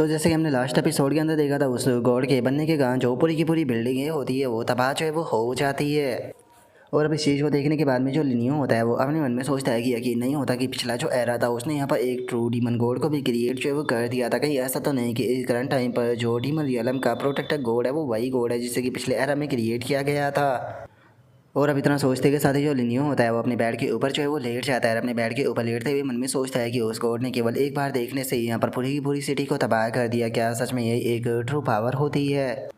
तो जैसे कि हमने लास्ट एपिसोड के अंदर देखा था, उस गॉड के बनने के कारण जो पूरी की पूरी बिल्डिंग होती है वो तबाह जो है वो हो जाती है। और अब इस चीज़ को देखने के बाद में जो लिनियो होता है वो अपने मन में सोचता है कि यकीन नहीं होता कि पिछला जो एरा था उसने यहाँ पर एक ट्रू डीमन गॉड को भी क्रिएट जो है वो कर दिया था। कहीं ऐसा तो नहीं कि इस करंट टाइम पर जो डीमन रियलम का प्रोटेक्टर गॉड है वो वही गॉड है जिसे कि पिछले एरा में क्रिएट किया गया था। और अब इतना सोचते के साथ ही जो लिनियो होता है वो अपने बेड के ऊपर जो है वो लेट जाता है। अपने बेड के ऊपर लेटते हुए मन में सोचता है कि उस गॉड ने केवल एक बार देखने से ही यहाँ पर पूरी की पूरी सिटी को तबाह कर दिया। क्या सच में यही एक ट्रू पावर होती है?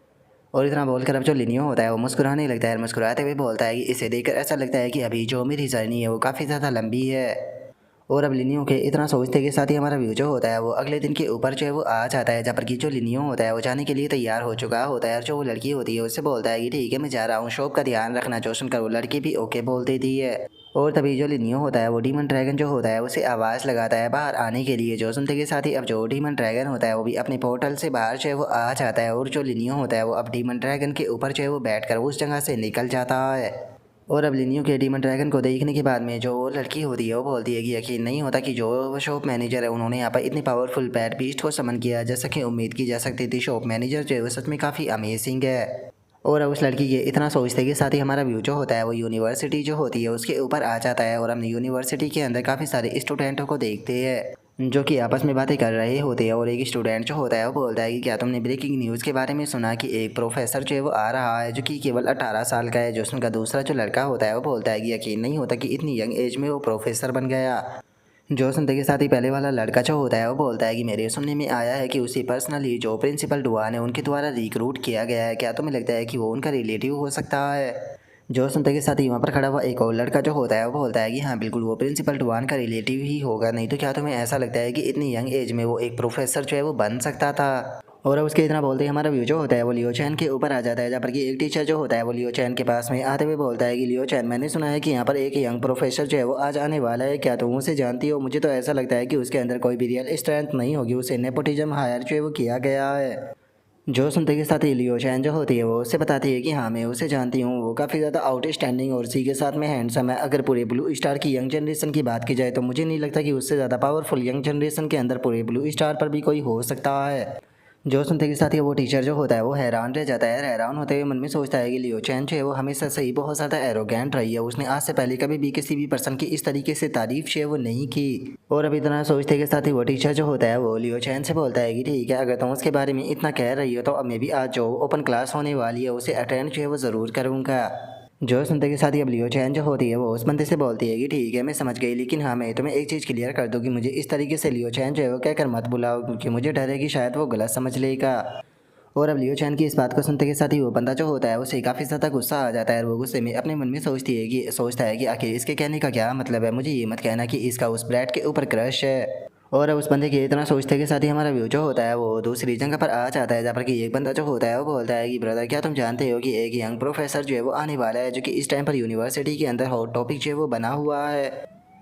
और इतना बोलकर अब जो लिनियो होता है वो मुस्कुराने लगता है। मुस्कुराते हुए बोलता है कि इसे देखकर ऐसा लगता है कि अभी जो मेरी जर्नी है वो काफ़ी ज़्यादा लंबी है। और अब लिनियो के इतना सोचते के साथ ही हमारा व्यू जो होता है वो अगले दिन के ऊपर जो है वो आ जाता है, जहाँ पर कि जो लिनियो होता है वो जाने के लिए तैयार हो चुका होता है। और जो वो लड़की होती है उससे बोलता है कि ठीक है मैं जा रहा हूँ, शॉप का ध्यान रखना। जो सुनकर वो लड़की भी ओके बोल देती है। और तभी जो लिनियो होता है वो डीमन ड्रैगन जो होता है उसे आवाज़ लगाता है बाहर आने के लिए। जो सुनते के साथ ही अब जो डीमन ड्रैगन होता है वो भी अपने पोर्टल से बाहर जो है वो आ जाता है। और जो लिनियो होता है वो अब डीमन ड्रैगन के ऊपर जो है वो बैठकर उस जगह से निकल जाता है। और अब लिनियो के डीमन ड्रैगन को देखने के बाद में जो वो लड़की होती है वो बोलती है कि यकीन नहीं होता कि जो वो शॉप मैनेजर है उन्होंने यहाँ पर इतनी पावरफुल बैड बीस्ट को समन किया। जैसा कि उम्मीद की जा सकती थी, शॉप मैनेजर जो है वो सच में काफ़ी अमेजिंग है। और अब उस लड़की के इतना सोचते के साथ ही हमारा व्यू जो होता है वो यूनिवर्सिटी जो होती है उसके ऊपर आ जाता है। और हम यूनिवर्सिटी के अंदर काफ़ी सारे स्टूडेंटों को देखते हैं जो कि आपस में बातें कर रहे होते हैं। और एक स्टूडेंट जो होता है वो बोलता है कि क्या तुमने ब्रेकिंग न्यूज़ के बारे में सुना कि एक प्रोफेसर जो है वो आ रहा है जो कि केवल 18 साल का है। जो उनका दूसरा जो लड़का होता है वो बोलता है कि यकीन नहीं होता कि इतनी यंग एज में वो प्रोफेसर बन गया। जो सुनते के साथ ही पहले वाला लड़का जो होता है वो बोलता है कि मेरे सुनने में आया है कि उसे पर्सनली जो प्रिंसिपल डुआन है उनके द्वारा रिक्रूट किया गया है। क्या तुम्हें लगता है कि वो उनका रिलेटिव हो सकता है? जो सुनते के साथ ही वहाँ पर खड़ा हुआ एक और लड़का जो होता है वो बोलता है कि हाँ बिल्कुल वो प्रिंसिपल डुआन का रिलेटिव ही होगा। नहीं तो क्या तुम्हें ऐसा लगता है कि इतनी यंग एज में वो एक प्रोफेसर जो है वो बन सकता था? और अब उसके इतना बोलते ही हमारा व्यू जो होता है वो लियो चैन के ऊपर आ जाता है, जहाँ पर कि एक टीचर जो होता है वो लियो चैन के पास में आते हुए बोलता है कि लियो चैन, मैंने सुना है कि यहाँ पर एक यंग प्रोफेसर जो है वो आज आने वाला है। क्या तुम उसे जानती हो? मुझे तो ऐसा लगता है कि उसके अंदर कोई भी रियल स्ट्रेंथ नहीं होगी, उसे नेपोटिज्म हायर जो है वो किया गया है। जो सुनते के साथ ही लियो चैन जो होती है वो उससे बताती है कि हाँ मैं उसे जानती हूँ, वो काफ़ी ज़्यादा आउटस्टैंडिंग और इसी के साथ में हैंडसम है। अगर पूरे ब्लू स्टार की यंग जनरेशन की बात की जाए तो मुझे नहीं लगता कि उससे ज़्यादा पावरफुल यंग जनरेशन के अंदर पूरे ब्लू स्टार पर भी कोई हो सकता है। जो सुनते के साथ ही वो टीचर जो होता है वो हैरान रह जाता है। हैरान होते हुए मन में सोचता है कि लियो चैन जो है वो हमेशा से ही बहुत ज़्यादा एरोगेंट रही है। उसने आज से पहले कभी भी किसी भी पर्सन की इस तरीके से तारीफ जो है वो नहीं की। और अब इतना सोचते के साथ ही वो टीचर जो होता है वो लियो चैन से बोलता है कि ठीक है, अगर तुम उसके बारे में इतना कह रही हो तो अब मैं भी आज जो ओपन क्लास होने वाली है उसे अटेंड जो है वो ज़रूर करूँगा। जो सुनते के साथ ही अब लियो चैन जो होती है वो उस बंदे से बोलती है कि ठीक है मैं समझ गई, लेकिन हाँ मैं तुम्हें एक चीज़ क्लियर कर दूँ कि मुझे इस तरीके से लियो चैन जो है वो कहकर मत बुलाओ, क्योंकि मुझे डर है कि शायद वो गलत समझ लेगा। और अब लियो चैन की इस बात को सुनते के साथ ही वो बंदा जो होता है उसे काफ़ी ज़्यादा गुस्सा आ जाता है। और वो गुस्से में अपने मन में सोचता है कि आखिर इसके कहने का क्या मतलब है, मुझे ये मत कहना कि इसका उस ब्रैड के ऊपर क्रश है। और अब उस बंदे के इतना सोचते के साथ ही हमारा व्यू जो होता है वो दूसरी जगह पर आ जाता है, जहाँ पर कि एक बंदा जो होता है वो बोलता है कि ब्रदर, क्या तुम जानते हो कि एक यंग प्रोफेसर जो है वो आने वाला है जो कि इस टाइम पर यूनिवर्सिटी के अंदर हॉट टॉपिक जो है वो बना हुआ है।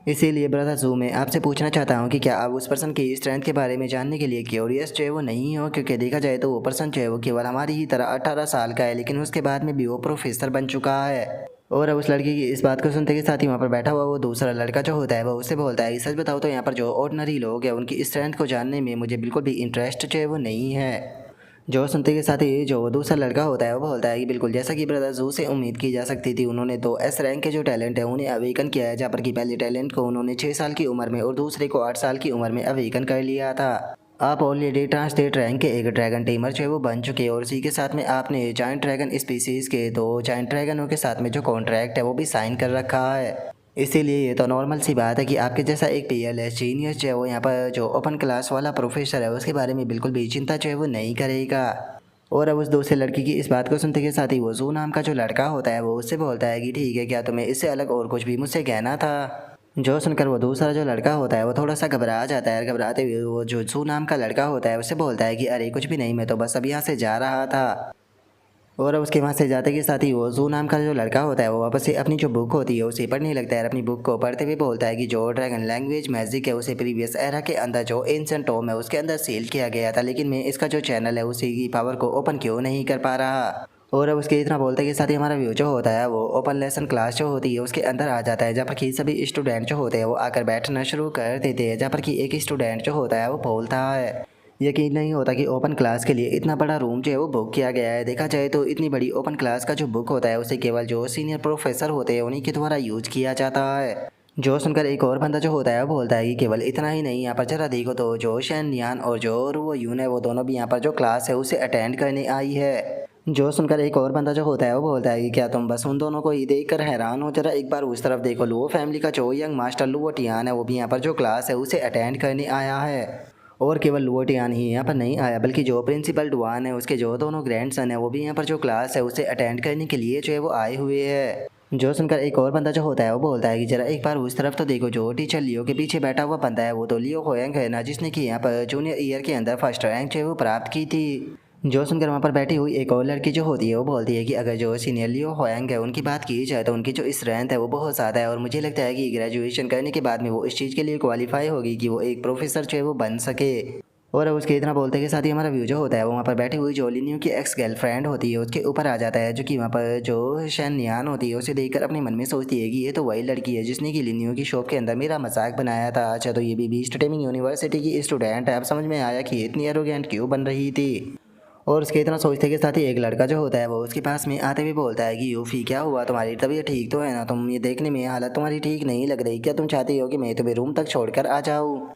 इसीलिए ब्रदर जू मैं आपसे पूछना चाहता हूँ कि क्या आप उस पर्सन की स्ट्रेंथ के बारे में जानने के लिए क्यूरियस जो है वो नहीं हो? क्योंकि देखा जाए तो वो पर्सन जो है वो केवल हमारी ही तरह 18 साल का है, लेकिन उसके बाद में भी वो प्रोफेसर बन चुका है। और अब उस लड़की की इस बात को सुनते के साथ ही वहाँ पर बैठा हुआ वो दूसरा लड़का जो होता है वो उससे बोलता है कि सच बताओ तो यहाँ पर जो ऑर्डिनरी लोग हैं उनकी स्ट्रेंथ को जानने में मुझे बिल्कुल भी इंटरेस्ट जो है वो नहीं है। जो सुनते के साथ ही जो दूसरा लड़का होता है वो बोलता है कि बिल्कुल जैसा कि ब्रदर जू से उम्मीद की जा सकती थी, उन्होंने तो एस रैंक के जो टैलेंट है उन्हें अवेकन किया है, जहाँ पर कि पहले टैलेंट को उन्होंने 6 साल की उम्र में और दूसरे को 8 साल की उम्र में अवेकन कर लिया था। आप ऑलरेडी ट्रांसलेट रैंक के एक ड्रैगन टेमर जो है वो बन चुके हैं, और इसी के साथ में आपने जायंट ड्रैगन स्पीसीज़ के 2 जायंट ड्रैगनों के साथ में जो कॉन्ट्रैक्ट है वो भी साइन कर रखा है। इसीलिए ये तो नॉर्मल सी बात है कि आपके जैसा एक पीएलएस जीनियस जो है वो यहाँ पर जो ओपन क्लास वाला प्रोफेसर है उसके बारे में बिल्कुल भी चिंता जो है वो नहीं करेगा। और अब उस दूसरे लड़की की इस बात को सुनते के साथ ही वो जू नाम का जो लड़का होता है वो उससे बोलता है कि ठीक है, क्या तुम्हें इससे अलग और कुछ भी मुझसे कहना था? जो सुनकर वो दूसरा जो लड़का होता है वो थोड़ा सा घबरा जाता है। घबराते हुए वो जो जू नाम का लड़का होता है उससे बोलता है कि अरे कुछ भी नहीं, मैं तो बस अब यहाँ से जा रहा था। और अब उसके वहाँ से जाते के साथ ही वो जू नाम का जो लड़का होता है वो वापस से अपनी जो बुक होती है उसे पढ़ने लगता है। अपनी बुक को पढ़ते हुए बोलता है कि जो ड्रैगन लैंग्वेज मैजिक है उसे प्रीवियस एरा के अंदर जो एंशिएंट टॉम है उसके अंदर सील किया गया था, लेकिन मैं इसका जो चैनल है उसी की पावर को ओपन क्यों नहीं कर पा रहा। और अब उसके इतना बोलते के साथ ही हमारा व्यू जो होता है वो ओपन लेसन क्लास जो होती है उसके अंदर आ जाता है, जहाँ पर कि सभी स्टूडेंट जो होते हैं वो आकर बैठना शुरू कर देते हैं। जहाँ पर कि एक स्टूडेंट जो होता है वो बोलता है यकीन नहीं होता कि ओपन क्लास के लिए इतना बड़ा रूम जो है वो बुक किया गया है। देखा जाए तो इतनी बड़ी ओपन क्लास का जो बुक होता है उसे केवल जो सीनियर प्रोफेसर होते हैं उन्हीं के द्वारा यूज किया जाता है। जो सुनकर एक और बंदा जो होता है वो बोलता है कि केवल इतना ही नहीं, यहाँ पर जरा देखो तो जो शैन यान और जो रुओ यून है वो दोनों भी यहाँ पर जो क्लास है उसे अटेंड करने आई है। जो सुनकर एक और बंदा जो होता है वो बोलता है कि क्या तुम बस उन दोनों को ही देख कर हैरान हो, जरा एक बार उस तरफ देखो, लुओ फैमिली का जो यंग मास्टर लुओ टियान है वो भी यहाँ पर जो क्लास है उसे अटेंड करने आया है। और केवल लुओ टियान ही यहाँ पर नहीं आया बल्कि जो प्रिंसिपल डुआन है उसके जो दोनों ग्रैंड सन है वो भी यहाँ पर जो क्लास है उसे अटेंड करने के लिए जो है वो आए हुए है। जो सुनकर एक और बंदा जो होता है वो बोलता है कि जरा एक बार उस तरफ तो देखो, जो टीचर लियो के पीछे बैठा हुआ बंदा है वो तो लियो होयंग है ना, जिसने कि यहाँ पर जूनियर ईयर के अंदर फर्स्ट रैंक जो है वो प्राप्त की थी। जो सुनकर वहाँ पर बैठी हुई एक और लड़की जो होती है वो बोलती है कि अगर जो सीनियर लियो होयंग है उनकी बात की जाए तो उनकी जो स्ट्रेंथ है वो बहुत ज़्यादा है और मुझे लगता है कि ग्रेजुएशन करने के बाद में वो इस चीज़ के लिए क्वालिफाई होगी कि वो एक प्रोफेसर जो है वो बन सके। और अब उसके इतना बोलते के साथ ही हमारा व्यू जो होता है वो वहाँ पर बैठी हुई जो लिनियो की एक्स गर्लफ्रेंड होती है उसके ऊपर आ जाता है, जो कि वहाँ पर जो शैन नियान होती है उसे देखकर अपने मन में सोचती है कि ये तो वही लड़की है जिसने कि लिनियो की शॉप के अंदर मेरा मजाक बनाया था। अच्छा तो ये भी बीस्ट टेमिंग यूनिवर्सिटी की स्टूडेंट है। अब समझ में आया कि ये इतनी एरोगेंट क्यों बन रही थी। और उसके इतना सोचते के साथ ही एक लड़का जो होता है वो उसके पास में आते हुए बोलता है कि यूफी क्या हुआ, तुम्हारी तबीयत ठीक तो है ना, तुम ये देखने में हालत तुम्हारी ठीक नहीं लग रही, क्या तुम चाहती हो कि मैं तुम्हें रूम तक छोड़कर आ जाऊँ।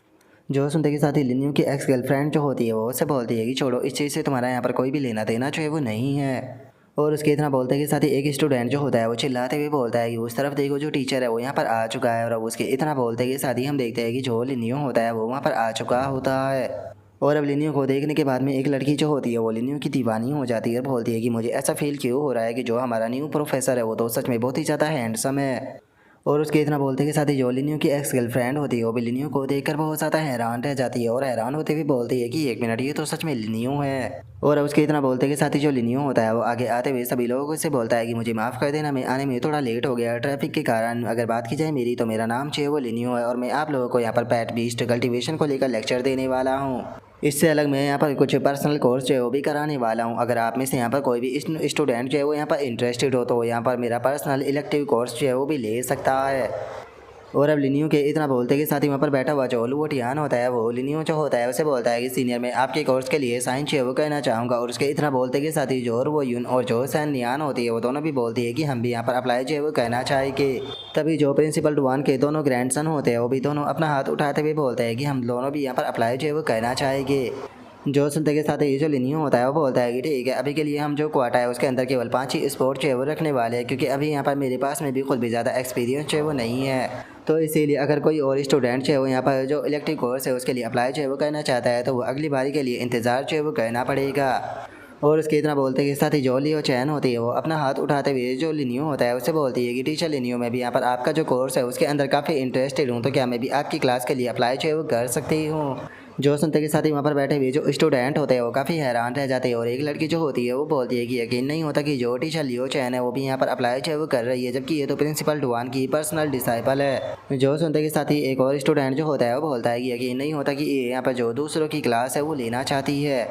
जो सुनते के साथ ही लिनियो की एक्स गर्लफ्रेंड जो होती है वो उससे बोलती है कि छोड़ो, इस चीज़ से तुम्हारा यहाँ पर कोई भी लेना देना जो है वो नहीं है। और उसके इतना बोलते के साथ ही एक स्टूडेंट जो होता है वो चिल्लाते हुए बोलता है कि उस तरफ देखो, जो टीचर है वो यहाँ पर आ चुका है। और अब उसके इतना बोलते के साथ ही हम देखते हैं कि जो लिनियो होता है वो वहाँ पर आ चुका होता है। और अब लिनियो को देखने के बाद में एक लड़की जो होती है वो लिनियो की दीवानी हो जाती है और बोलती है कि मुझे ऐसा फील क्यों हो रहा है कि जो हमारा न्यू प्रोफेसर है वो तो सच में बहुत ही ज़्यादा हैंडसम है। और उसके इतना बोलते के साथ ही जो लिनियो की एक्स गर्लफ्रेंड होती है वो भी लिनियो को देखकर बहुत ज़्यादा हैरान रह जाती है और हैरान होते हुए बोलती है कि एक मिनट, ये तो सच में लिनियो है। और उसके इतना बोलते के साथ ही जो लिनियो होता है वो आगे आते हुए सभी लोगों से बोलता है कि मुझे माफ़ कर देना, मैं आने में थोड़ा लेट हो गया ट्रैफिक के कारण। अगर बात की जाए मेरी तो मेरा नाम जो वो लिनियो है और मैं आप लोगों को यहाँ पर पैट बीस्ट कल्टीवेशन को लेकर लेक्चर देने वाला हूँ। इससे अलग मैं यहाँ पर कुछ पर्सनल कोर्स जो है वो भी कराने वाला हूँ। अगर आप में से यहाँ पर कोई भी स्टूडेंट जो है वो यहाँ पर इंटरेस्टेड हो तो यहाँ पर मेरा पर्सनल इलेक्टिव कोर्स जो है वो भी ले सकता है। और अब लिनियो के इतना बोलते के साथ ही वहाँ पर बैठा हुआ जो लुओ टियान होता है वो लिनियो जो होता है उसे बोलता है कि सीनियर मैं आपके कोर्स के लिए साइन जो है वो कहना चाहूँगा। और उसके इतना बोलते के साथ ही जो वो यून और जो सैन नियान होती है वो दोनों भी बोलती है कि हम भी यहाँ पर अप्लाई जो है वो कहना चाहेंगे। तभी जो प्रिंसिपल डुआन के दोनों ग्रैंडसन होते हैं वो भी दोनों अपना हाथ उठाते हुए बोलते हैं कि हम दोनों भी यहाँ पर अप्लाई जो है वो कहना चाहेंगे। जो सुनते के साथ ये जो लिनियो होता है वो बोलता है कि ठीक है, अभी के लिए हम जो क्वार्टा है उसके अंदर केवल 5 ही स्पोर्ट जो है वो रखने वाले हैं, क्योंकि अभी यहाँ पर मेरे पास में भी खुद भी ज़्यादा एक्सपीरियंस जो है वो नहीं है। तो इसीलिए अगर कोई और स्टूडेंट जो है वो यहाँ पर जो इलेक्ट्रिक कोर्स है उसके लिए अप्लाई जो है वो करना चाहता है तो वो अगली बारी के लिए इंतज़ार जो है वो करना पड़ेगा। और उसके इतना बोलते के साथ ही जो लियो चैन होती है वो अपना हाथ उठाते हुए जो लिनियो होता है उससे बोलती है कि टीचर लिनियो, मैं भी यहाँ पर आपका जो कोर्स है उसके अंदर काफ़ी इंटरेस्टेड हूँ, तो क्या मैं भी आपकी क्लास के लिए अप्लाई जो है वो कर सकती हूँ। जो सुनते के साथ ही वहाँ पर बैठे हुए जो स्टूडेंट होते हैं वो काफ़ी हैरान रह जाते हैं। और एक लड़की जो होती है वो बोलती है कि यकीन नहीं होता कि जो टीचर लियो चैन है वो भी यहाँ पर अप्लाई जो है वो कर रही है, जबकि ये तो प्रिंसिपल डुआन की पर्सनल डिसाइपल है। जो सुनते के साथ ही एक और स्टूडेंट जो होता है वो बोलता है कि यकीन नहीं होता कि ये यहाँ पर जो दूसरों की क्लास है वो लेना चाहती है।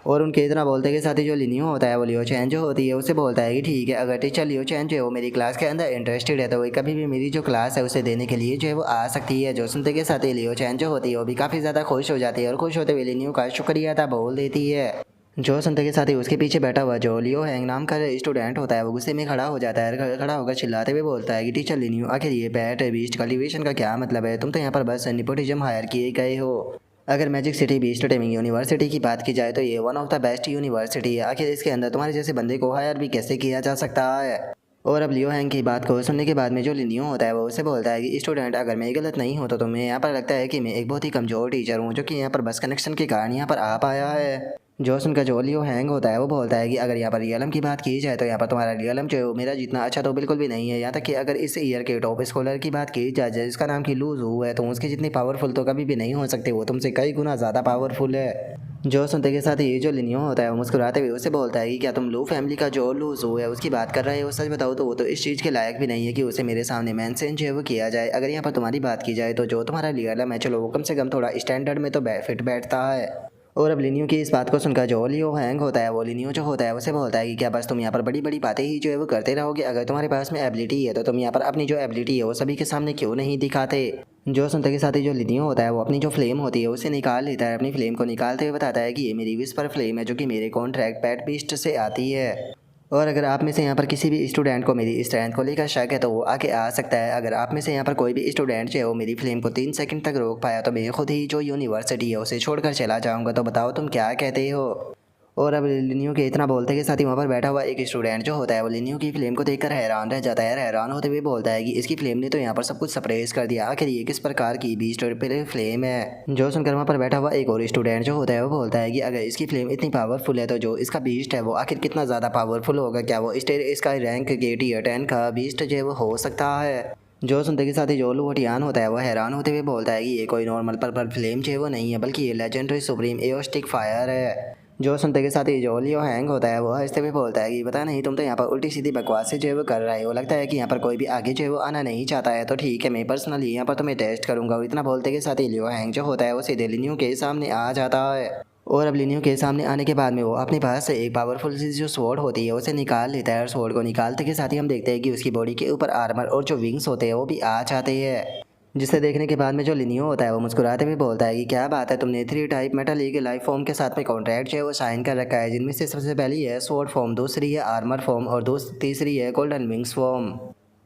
और उनके इतना बोलते के साथ ही जो लिनियो होता है वो लियो चैन जो होती है उससे बोलता है कि ठीक है, अगर टीचर लियो चैन जो है वो मेरी क्लास के अंदर इंटरेस्टेड है तो वो कभी भी मेरी जो क्लास है उसे देने के लिए जो है वो आ सकती है। जो सुनते के साथ ही लियो चैन जो होती है वो भी काफ़ी ज़्यादा खुश हो जाती है और खुश होते हुए लिनियो का शुक्रिया अदा बोल देती है। जो सुनते के साथ ही उसके पीछे बैठा हुआ जो लियो हैंग नाम का स्टूडेंट होता है वो गुस्से में खड़ा हो जाता है। खड़ा होकर चिल्लाते हुए बोलता है कि टीचर लिनियो, आखिर ये बैट बीस्ट कल्टीवेशन का क्या मतलब है, तुम तो यहाँ पर बस निपोटिज्म हायर किए गए हो। अगर magic city beast taming university की बात की जाए तो ये one of the best university है, आखिर इसके अंदर तुम्हारे जैसे बंदे को हायर भी कैसे किया जा सकता है। और अब लियो हैंग की बात को सुनने के बाद में जो लिनियो होता है वो उससे बोलता है कि स्टूडेंट, अगर मैं गलत नहीं हूँ तो तुम्हें यहाँ पर लगता है कि मैं एक बहुत ही कमज़ोर टीचर हूँ जो कि यहाँ पर बस कनेक्शन के कारण यहाँ पर आ पाया है। जो सुनकर जो लियो हैंग होता है वो बोलता है कि अगर यहाँ पर रियलम की बात की जाए तो यहाँ पर तुम्हारा रियलम जो है वो मेरा जितना अच्छा तो बिल्कुल भी नहीं है। यहाँ तक कि अगर इस ईयर के टॉप स्कॉलर की बात की जाए जिसका नाम की लूज हुआ है तो उसकी जितनी पावरफुल तो कभी भी नहीं हो सकते, वो तुमसे कई गुना ज़्यादा पावरफुल है। जो सुनते के साथ ये जो लिनियो होता है वो मुस्कुराते हुए उससे बोलता है कि क्या तुम लू फैमिली का जो लूजू है उसकी बात कर रहे हो, सच बताओ तो वो तो इस चीज़ के लायक भी नहीं है कि उसे मेरे सामने मेंशन जो है वो किया जाए। अगर यहाँ पर तुम्हारी बात की जाए तो जो तुम्हारा रियलम है चलो वो कम से कम थोड़ा स्टैंडर्ड में तो फिट बैठता है। और अब लिनियो की इस बात को सुनकर जो लियो हैंग होता है वो लिनियो जो होता है उसे बोलता है कि क्या बस तुम यहाँ पर बड़ी बड़ी बातें ही जो है वो करते रहोगे। अगर तुम्हारे पास में एबिलिटी है तो तुम यहाँ पर अपनी जो एबिलिटी है वो सभी के सामने क्यों नहीं दिखाते। जो सुनते के साथ ही जो लिनियो होता है वो अपनी जो फ्लेम होती है उसे निकाल लेता है। अपनी फ्लेम को निकालते हुए बताता है कि ये मेरी विस्पर फ्लेम है जो कि मेरे कॉन्ट्रैक्ट पैट बीस्ट से आती है। और अगर आप में से यहाँ पर किसी भी स्टूडेंट को मेरी स्ट्रेंथ को लेकर शक है तो वो आके आ सकता है। अगर आप में से यहाँ पर कोई भी स्टूडेंट जो है वो मेरी फ्लेम को 3 सेकंड तक रोक पाया तो मैं खुद ही जो यूनिवर्सिटी है उसे छोड़कर चला जाऊँगा। तो बताओ तुम क्या कहते हो। और अब लिनियो के इतना बोलते के साथ ही वहाँ पर बैठा हुआ एक स्टूडेंट जो होता है वो लिनियो की फ्लेम को देखकर हैरान रह जाता है। हैरान होते हुए बोलता है कि इसकी फ्लेम ने तो यहाँ पर सब कुछ सप्रेस कर दिया, आखिर ये किस प्रकार की बीस्ट फ्लेम है। जो सुनकर वहाँ पर बैठा हुआ एक और स्टूडेंट जो होता है वो बोलता है कि अगर इसकी फ्लेम इतनी पावरफुल है तो जो इसका बीस्ट है वो आखिर कितना ज़्यादा पावरफुल होगा। क्या वो इसका रैंक के टियर 10 का बीस्ट जो है वो हो सकता है। जो सुनते के साथ ही जो लुवटियान होता है वो हैरान होते हुए बोलता है कि ये कोई नॉर्मल पर्पल फ्लेम जो है वो नहीं है बल्कि ये लेजेंडरी सुप्रीम एओस्टिक फायर है। जो सुनते के साथ ही जो लियो हैंग होता है वो हंसते हुए बोलता है कि पता नहीं तुम तो यहाँ पर उल्टी सीधी बकवास से जो है वो कर रहे हो। लगता है कि यहाँ पर कोई भी आगे जो है वो आना नहीं चाहता है। तो ठीक है, मैं पर्सनली यहाँ पर तुम्हें टेस्ट करूंगा। और इतना बोलते के साथ ही लियो हैंग जो होता है वो सीधे लिनियो के सामने आ जाता है। और अब लिनियो के सामने आने के बाद में वो अपने पास से एक पावरफुल सी जो स्वॉर्ड होती है उसे निकाल लेता है। और स्वॉर्ड को निकालते के साथ ही हम देखते हैं कि उसकी बॉडी के ऊपर आर्मर और जो विंग्स होते हैं वो भी आ जाते हैं। जिसे देखने के बाद में जो लिनियो होता है वो मुस्कुराते हुए बोलता है कि क्या बात है, तुमने 3 type metal league life form के साथ में कॉन्ट्रैक्ट जो है वो साइन कर रखा है, जिनमें से सबसे पहली है स्वॉर्ड फॉर्म, दूसरी है आर्मर फॉर्म और तीसरी है गोल्डन विंग्स फॉर्म।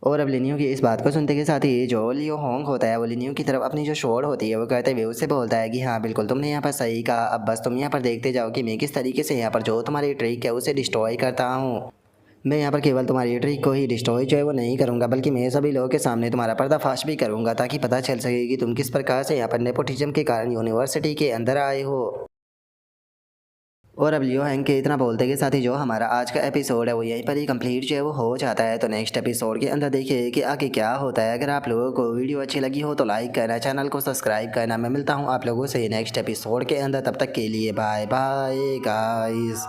और अब लिनियो की इस बात को सुनते के साथ ही जो लियो होंग होता है वो लिनियो की तरफ अपनी जो शॉर्ड होती है वो कहते हुए उससे बोलता है कि हाँ बिल्कुल तुमने यहाँ पर सही कहा। अब बस तुम यहाँ पर देखते जाओ कि मैं किस तरीके से यहाँ पर जो तुम्हारी ट्रिक है उसे डिस्ट्रॉय करता हूँ। मैं यहाँ पर केवल तुम्हारी ट्रिक को ही डिस्ट्रॉय जो है वो नहीं करूँगा बल्कि मैं सभी लोगों के सामने तुम्हारा पर्दाफाश भी करूँगा, ताकि पता चल सके कि तुम किस प्रकार से यहाँ पर नेपोटिज्म के कारण यूनिवर्सिटी के अंदर आए हो। और अब लियो हैंग के इतना बोलते के साथ ही जो हमारा आज का एपिसोड है वो यहीं पर ही कंप्लीट जो है वो हो जाता है। तो नेक्स्ट एपिसोड के अंदर देखिए कि आगे क्या होता है। अगर आप लोगों को वीडियो अच्छी लगी हो तो लाइक करना, चैनल को सब्सक्राइब करना। मैं मिलता हूँ आप लोगों से नेक्स्ट एपिसोड के अंदर, तब तक के लिए बाय बाय गाइस।